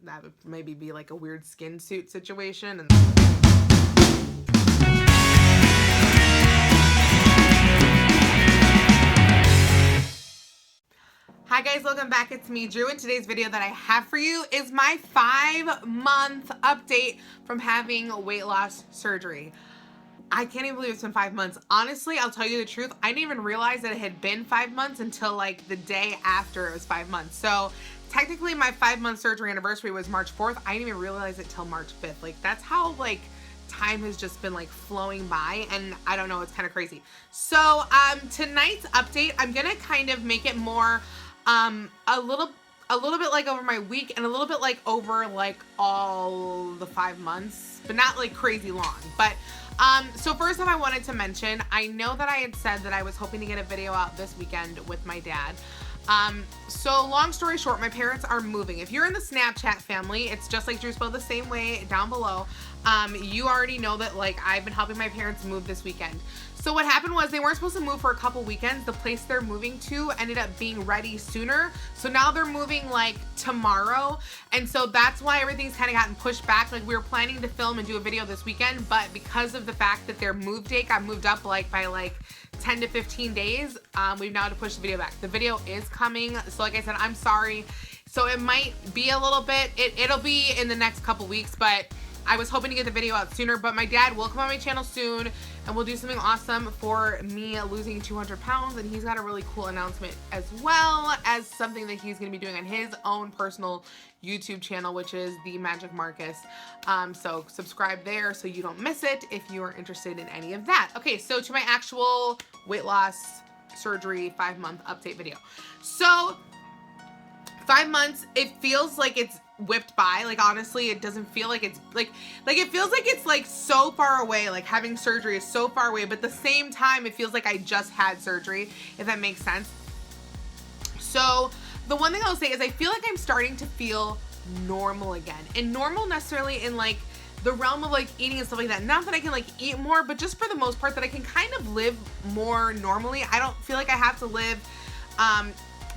that would maybe be like a weird skin suit situation. And hi guys, welcome back. It's me, Drew, and today's video that I have for you is my 5-month update from having weight loss surgery. I can't even believe it's been 5 months. Honestly, I'll tell you the truth, I didn't even realize that it had been 5 months until like the day after it was 5 months. So technically my 5-month surgery anniversary was March 4th. I didn't even realize it till March 5th. Like that's how like time has just been like flowing by, and I don't know, it's kind of crazy. So tonight's update, I'm gonna kind of make it more a little bit like over my week and a little bit like over like all the 5 months, but not like crazy long. But so first off, I wanted to mention, I know that I had said that I was hoping to get a video out this weekend with my dad. So long story short, my parents are moving. If you're in the Snapchat family, it's just like Drew spelled the same way down below. You already know that like I've been helping my parents move this weekend. So what happened was they weren't supposed to move for a couple weekends. The place they're moving to ended up being ready sooner. So now they're moving like tomorrow. And so that's why everything's kind of gotten pushed back. Like we were planning to film and do a video this weekend, but because of the fact that their move date got moved up like by like 10 to 15 days, we've now had to push the video back. The video is coming. So like I said, I'm sorry. So it might be a little bit, it'll be in the next couple weeks, but I was hoping to get the video out sooner. But my dad will come on my channel soon and we'll do something awesome for me losing 200 pounds. And he's got a really cool announcement as well as something that he's gonna be doing on his own personal YouTube channel, which is The Magic Marcus. So subscribe there so you don't miss it if you are interested in any of that. Okay, so to my actual weight loss surgery 5-month update video. So 5 months, it feels like it's whipped by. Like honestly, it doesn't feel like it's like it feels like it's like so far away. Like having surgery is so far away, but at the same time it feels like I just had surgery, if that makes sense. So the one thing I'll say is I feel like I'm starting to feel normal again, and normal necessarily in like the realm of like eating and stuff like that. Not that I can like eat more, but just for the most part that I can kind of live more normally. I don't feel like I have to live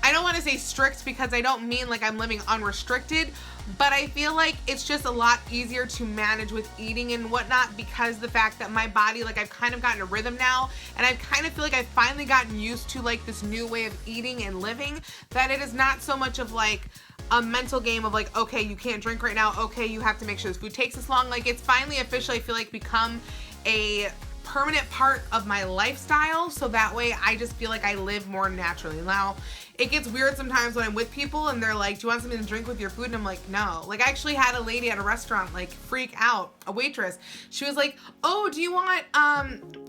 I don't want to say strict because I don't mean like I'm living unrestricted, but I feel like it's just a lot easier to manage with eating and whatnot because the fact that my body, like I've kind of gotten a rhythm now, and I kind of feel like I've finally gotten used to like this new way of eating and living, that it is not so much of like a mental game of like, okay, you can't drink right now, okay, you have to make sure this food takes this long. Like it's finally officially, I feel like, become a permanent part of my lifestyle, so that way I just feel like I live more naturally. Now it gets weird sometimes when I'm with people and they're like, do you want something to drink with your food? And I'm like, no. Like I actually had a lady at a restaurant like freak out, a waitress. She was like, oh, do you want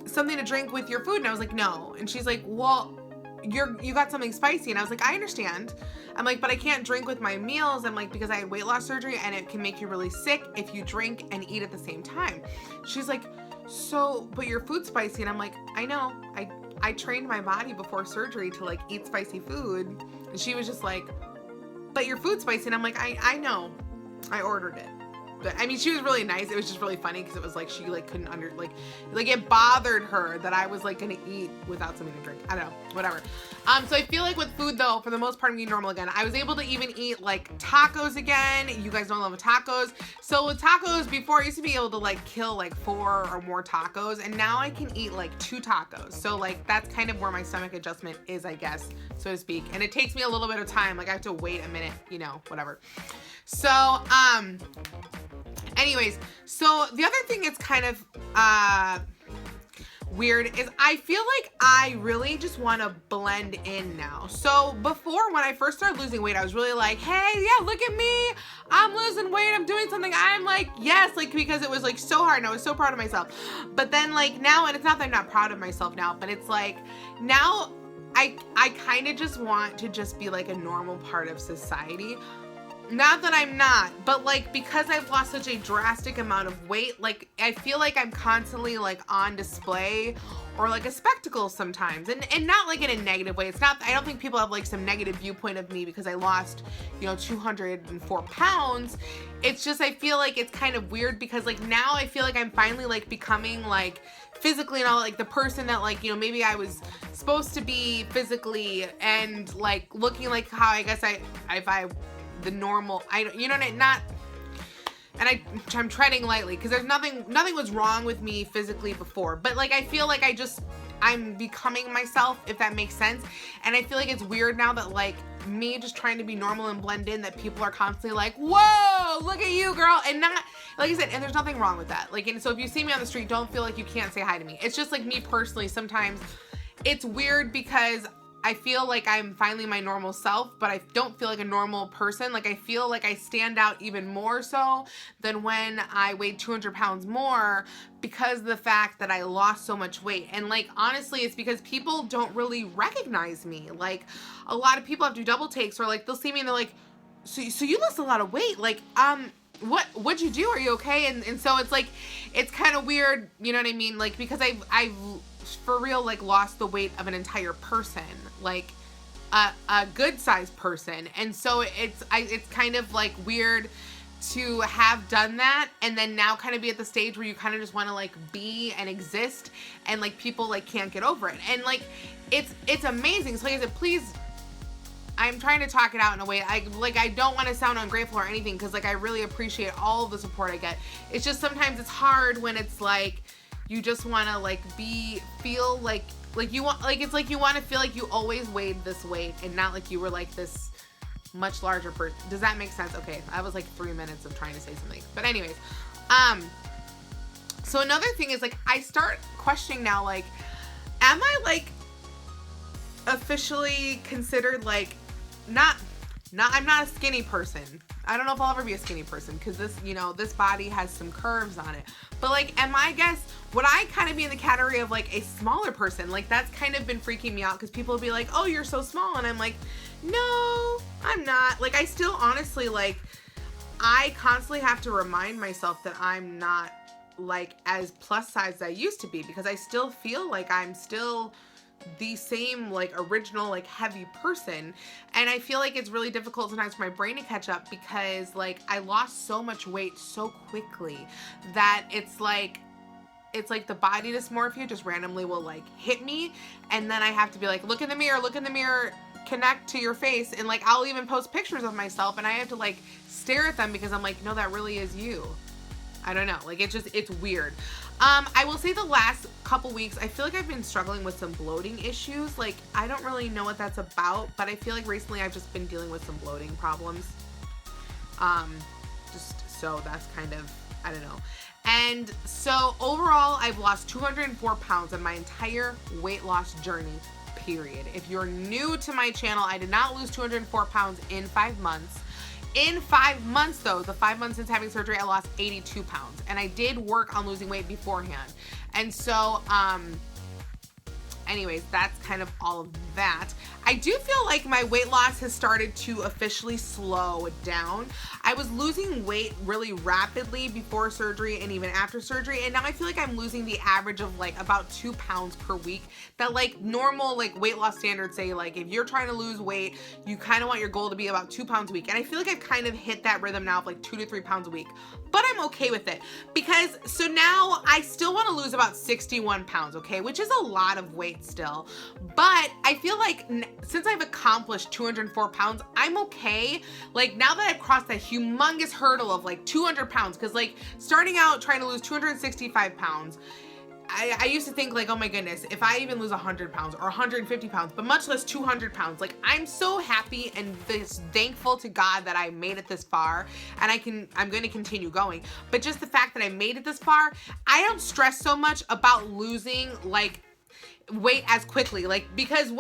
something to drink with your food? And I was like, no. And she's like, well, you got something spicy. And I was like, I understand. I'm like, but I can't drink with my meals. I'm like, because I had weight loss surgery and it can make you really sick if you drink and eat at the same time. She's like, so, but your food's spicy. And I'm like, I know, I trained my body before surgery to like eat spicy food. And she was just like, but your food's spicy. And I'm like, I know, I ordered it. But I mean, she was really nice. It was just really funny because it was like she like couldn't like it bothered her that I was like gonna eat without something to drink. I don't know, whatever. So I feel like with food though, for the most part, I'm getting normal again. I was able to even eat like tacos again. You guys don't love tacos. So with tacos, before I used to be able to like kill like 4 or more tacos, and now I can eat like 2 tacos. So like that's kind of where my stomach adjustment is, I guess, so to speak. And it takes me a little bit of time. Like I have to wait a minute, you know, whatever. So anyways, so the other thing is kind of weird is I feel like I really just want to blend in now. So before, when I first started losing weight, I was really like, hey, yeah, look at me, I'm losing weight, I'm doing something. I'm like, yes, like, because it was like so hard and I was so proud of myself. But then like now, and it's not that I'm not proud of myself now, but it's like now I kind of just want to just be like a normal part of society. Not that I'm not, but like because I've lost such a drastic amount of weight, like I feel like I'm constantly like on display or like a spectacle sometimes, and not like in a negative way. It's not, I don't think people have like some negative viewpoint of me because I lost, you know, 204 pounds. It's just, I feel like it's kind of weird because like now I feel like I'm finally like becoming like physically and all, like the person that like, you know, maybe I was supposed to be physically and like looking like how I guess if I the normal, you know what I, not, and I'm treading lightly because there's nothing was wrong with me physically before, but like I feel like I'm becoming myself, if that makes sense. And I feel like it's weird now that like me just trying to be normal and blend in, that people are constantly like, whoa, look at you, girl. And not, like I said, and there's nothing wrong with that. Like, and so if you see me on the street, don't feel like you can't say hi to me. It's just like me personally, sometimes it's weird because I feel like I'm finally my normal self, but I don't feel like a normal person. Like I feel like I stand out even more so than when I weighed 200 pounds more, because of the fact that I lost so much weight. And like, honestly, it's because people don't really recognize me. Like a lot of people have to do double takes, or like they'll see me and they're like, so you lost a lot of weight. Like, what'd you do? Are you okay? And so it's like, it's kind of weird, you know what I mean? Like, because I've for real, like lost the weight of an entire person, like a good sized person. And so it's kind of like weird to have done that and then now kind of be at the stage where you kind of just want to like be and exist, and like people like can't get over it. And like it's amazing. So like I said, please, I'm trying to talk it out in a way, I don't want to sound ungrateful or anything, because like I really appreciate all of the support I get. It's just sometimes it's hard when it's like you just want to like feel like you want, like it's like you want to feel like you always weighed this weight and not like you were like this much larger person. Does that make sense? Okay, that was like 3 minutes of trying to say something. But anyways, so another thing is like I start questioning now, like, am I like officially considered like I'm not a skinny person. I don't know if I'll ever be a skinny person, because this, you know, this body has some curves on it. But like, would I kind of be in the category of like a smaller person? Like that's kind of been freaking me out, because people will be like, oh, you're so small. And I'm like, no, I'm not. Like I still honestly, like I constantly have to remind myself that I'm not like as plus size as I used to be, because I still feel like I'm still the same like original like heavy person. And I feel like it's really difficult sometimes for my brain to catch up, because like I lost so much weight so quickly that it's like the body dysmorphia just randomly will like hit me, and then I have to be like, look in the mirror, connect to your face, and like I'll even post pictures of myself and I have to like stare at them, because I'm like, no, that really is you. I don't know, like it's weird. I will say the last couple weeks, I feel like I've been struggling with some bloating issues. Like, I don't really know what that's about, but I feel like recently I've just been dealing with some bloating problems. So that's kind of, I don't know. And so overall, I've lost 204 pounds in my entire weight loss journey, period. If you're new to my channel, I did not lose 204 pounds in 5 months. In 5 months though, the 5 months since having surgery, I lost 82 pounds, and I did work on losing weight beforehand. And so, anyways, that's kind of all of that. I do feel like my weight loss has started to officially slow down. I was losing weight really rapidly before surgery and even after surgery, and now I feel like I'm losing the average of like about 2 pounds per week. That like normal like weight loss standards say like if you're trying to lose weight, you kind of want your goal to be about 2 pounds a week. And I feel like I've kind of hit that rhythm now of like 2 to 3 pounds a week. But I'm okay with it, because so now I still want to lose about 61 pounds, okay, which is a lot of weight still. But I feel like since I've accomplished 204 pounds, I'm okay. Like now that I've crossed that humongous hurdle of like 200 pounds, because like starting out trying to lose 265 pounds, I used to think like, oh my goodness, if I even lose 100 pounds or 150 pounds, but much less 200 pounds, like I'm so happy and thankful to God that I made it this far, and I'm going to continue going. But just the fact that I made it this far, I don't stress so much about losing like weight as quickly, like because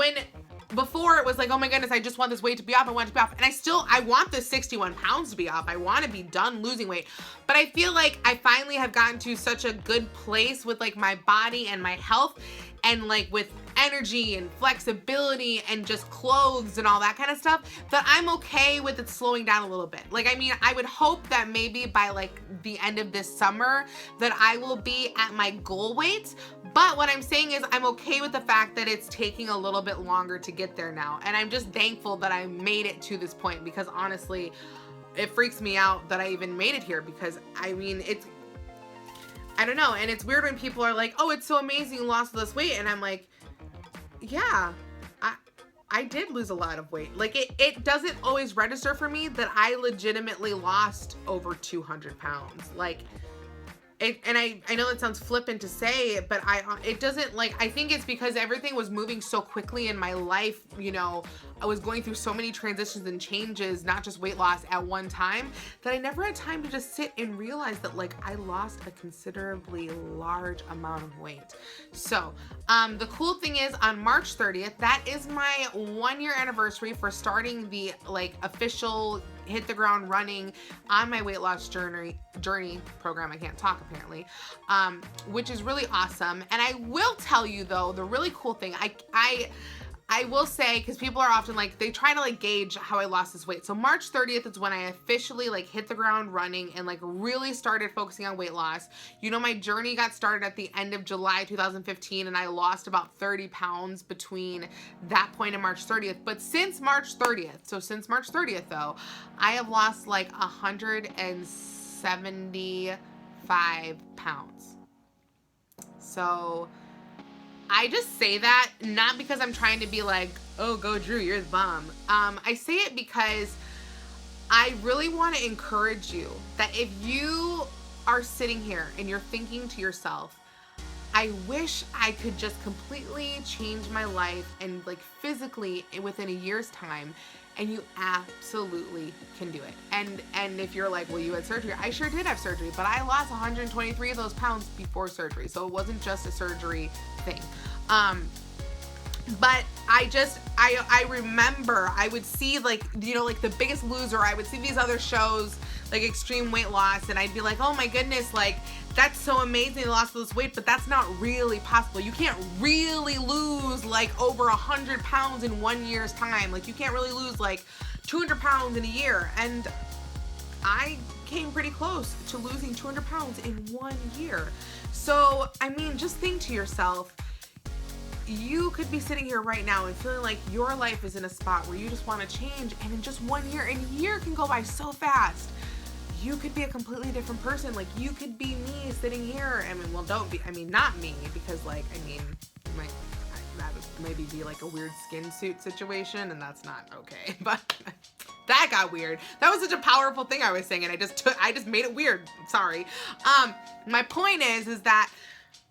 before it was like, oh my goodness, I just want this weight to be off. I want it to be off. And I want this 61 pounds to be off. I want to be done losing weight. But I feel like I finally have gotten to such a good place with like my body and my health, and like with energy and flexibility and just clothes and all that kind of stuff, that I'm okay with it slowing down a little bit. Like, I mean, I would hope that maybe by like the end of this summer that I will be at my goal weight. But what I'm saying is I'm okay with the fact that it's taking a little bit longer to get there now. And I'm just thankful that I made it to this point, because honestly, it freaks me out that I even made it here, because I mean, I don't know. And it's weird when people are like, oh, it's so amazing you lost all this weight. And I'm like, yeah, I did lose a lot of weight. Like it doesn't always register for me that I legitimately lost over 200 pounds. Like and I know that sounds flippant to say, but it doesn't, like, I think it's because everything was moving so quickly in my life. You know, I was going through so many transitions and changes, not just weight loss at one time, that I never had time to just sit and realize that, like, I lost a considerably large amount of weight. So the cool thing is, on March 30th, that is my 1-year anniversary for starting the, like, official hit the ground running on my weight loss journey program. I can't talk apparently, which is really awesome. And I will tell you though, the really cool thing, I will say, because people are often like, they try to like gauge how I lost this weight. So March 30th is when I officially like hit the ground running and like really started focusing on weight loss. You know, my journey got started at the end of July 2015, and I lost about 30 pounds between that point and March 30th. But since March 30th though, I have lost like 175 pounds. So I just say that not because I'm trying to be like, oh, go Drew, you're the bomb. I say it because I really want to encourage you that if you are sitting here and you're thinking to yourself, I wish I could just completely change my life and like physically within a year's time, and you absolutely can do it. And if you're like, well, you had surgery. I sure did have surgery, but I lost 123 of those pounds before surgery. So it wasn't just a surgery thing. But I remember I would see, like, you know, like The Biggest Loser. I would see these other shows like Extreme Weight Loss, and I'd be like, oh my goodness, like, that's so amazing, they lost all this weight, but that's not really possible. You can't really lose like over 100 pounds in 1 year's time. Like, you can't really lose like 200 pounds in a year. And I came pretty close to losing 200 pounds in 1 year. So, I mean, just think to yourself, you could be sitting here right now and feeling like your life is in a spot where you just want to change, and in just 1 year, and a year can go by so fast, you could be a completely different person. Like, you could be me sitting here. I mean, well, not me, because like, I mean, that would maybe be like a weird skin suit situation, and that's not okay. But that got weird. That was such a powerful thing I was saying, and I just made it weird. Sorry. My point is that,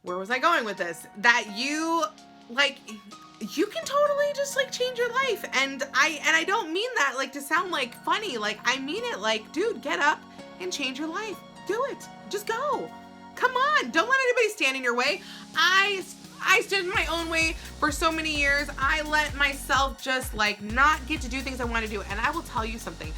where was I going with this? That you can totally just like change your life. And I don't mean that like to sound like funny. Like, I mean it like, dude, get up and change your life. Do it. Just go. Come on. Don't let anybody stand in your way. I stood in my own way for so many years. I let myself just like not get to do things I want to do. And I will tell you something.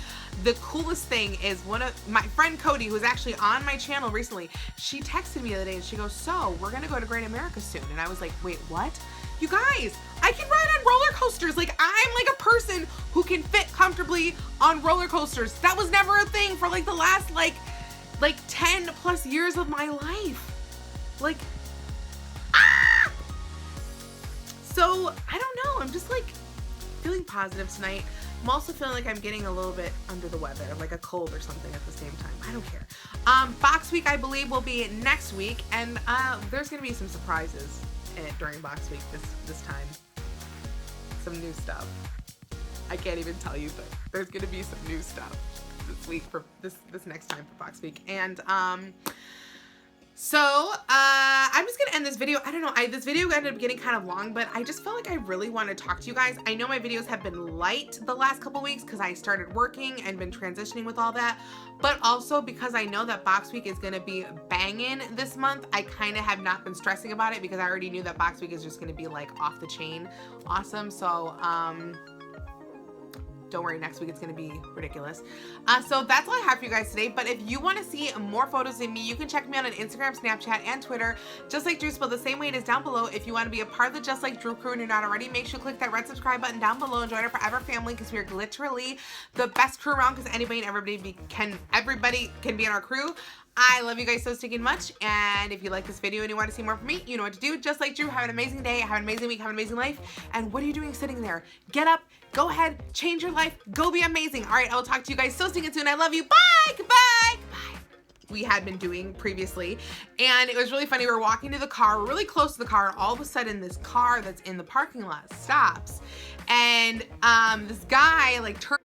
The coolest thing is, one of my friend Cody, who was actually on my channel recently, she texted me the other day and she goes, so we're going to go to Great America soon. And I was like, wait, what? You guys, I can ride on roller coasters. Like, I'm like a person who can fit comfortably on roller coasters. That was never a thing for like the last like 10 plus years of my life. Like, So, I don't know. I'm just like feeling positive tonight. I'm also feeling like I'm getting a little bit under the weather, like a cold or something at the same time. I don't care. Box week, I believe, will be next week, and there's going to be some surprises during box week this time. Some new stuff. I can't even tell you, but there's going to be some new stuff this week for this next time for box week. And so I'm just gonna end this video. I don't know, this video ended up getting kind of long, but I just felt like I really want to talk to you guys. I know my videos have been light the last couple weeks because I started working and been transitioning with all that, but also because I know that box week is gonna be banging this month. I kind of have not been stressing about it because I already knew that box week is just gonna be like off the chain awesome. So don't worry, next week it's gonna be ridiculous. So that's all I have for you guys today. But if you want to see more photos of me, you can check me out on Instagram, Snapchat, and Twitter. Just Like Drew, spelled the same way it is down below. If you want to be a part of the Just Like Drew crew and you're not already, make sure to click that red subscribe button down below and join our forever family, because we are literally the best crew around, because anybody and everybody can be in our crew. I love you guys so stinking much, and if you like this video and you want to see more from me, you know what to do. Just like Drew, have an amazing day, have an amazing week, have an amazing life. And what are you doing sitting there? Get up, go ahead, change your life, go be amazing. All right, I will talk to you guys so stinking soon. I love you. Bye. Goodbye. Goodbye. we had been doing previously. And it was really funny. We were walking to the car, we're really close to the car, and all of a sudden this car that's in the parking lot stops. And this guy like turns